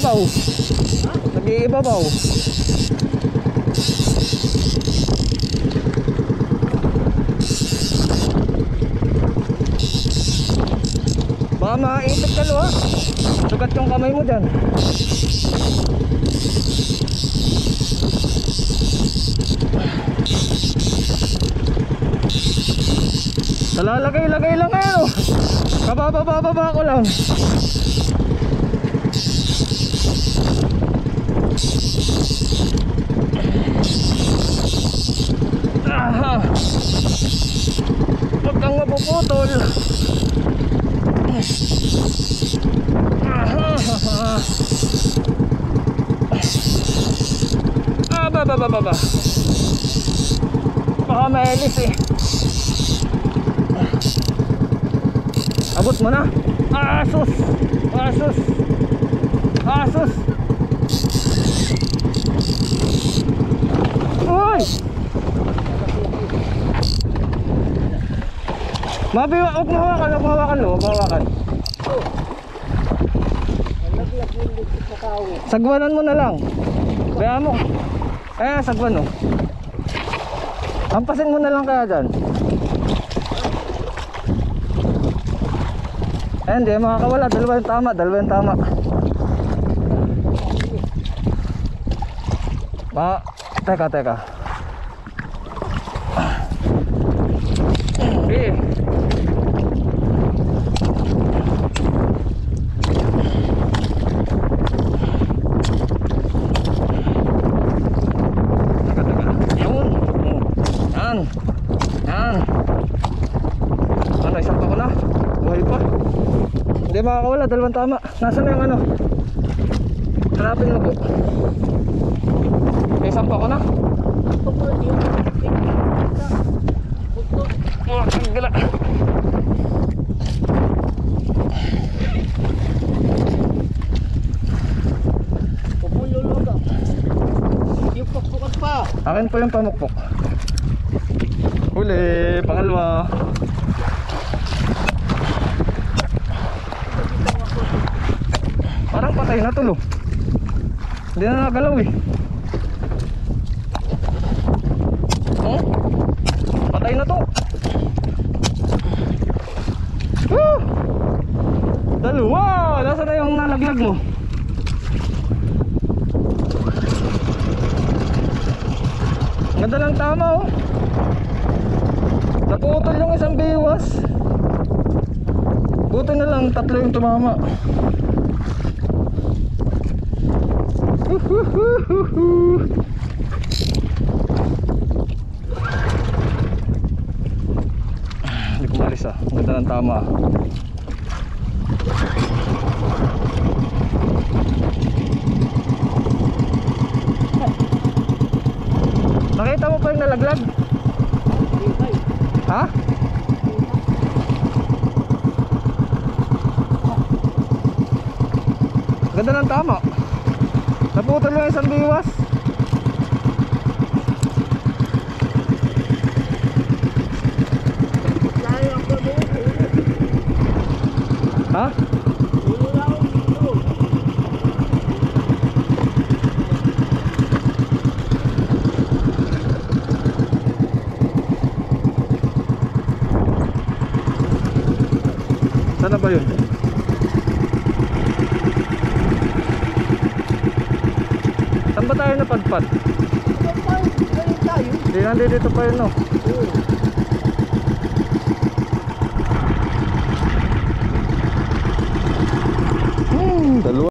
Nag-iibabaw. Nag-iibabaw. Baka maipit ka lo ha. Sugat yung kamay mo dyan. Lalagay lang ngayon. Kababa ko lang. Aha. Huwag kang mapuputol. Aha. Baba. Baka maelis eh. Abot mo na. Asus. Uy. Mabiwa, huwag mahawakan lo. Sagwanan mo na lang. Kaya mo. Sagwan o. Hampasin mo na lang kaya dyan. Hindi makakawala. Dalawa yung tama. Teka. Okay. Yan. Ano, isang pa ko na. Buhay pa. Hindi makakawala, dalawang tama. Nasaan na yung ano? Hanapin mo po. Isang pa ko na. Gala. Akin po yung pamukpok. Huli, pangalawa. Parang patay na tulo. Hindi na nagalaw eh. Patay na to. Dalawa. Nasaan na yung nalaglag mo? Ganda lang tama oh. Naputol yung isang biwas. Buti na lang tatlo yung tumama. Hindi ko malis ah. Ganda ng tama. Nakita mo pa yung nalaglag? Ha? Ganda ng tama. Naputol yung isang biwas. Ha? Sana ba yun? Saan ba tayo napadpad? Hindi, nandito pa yun no? Dalawa.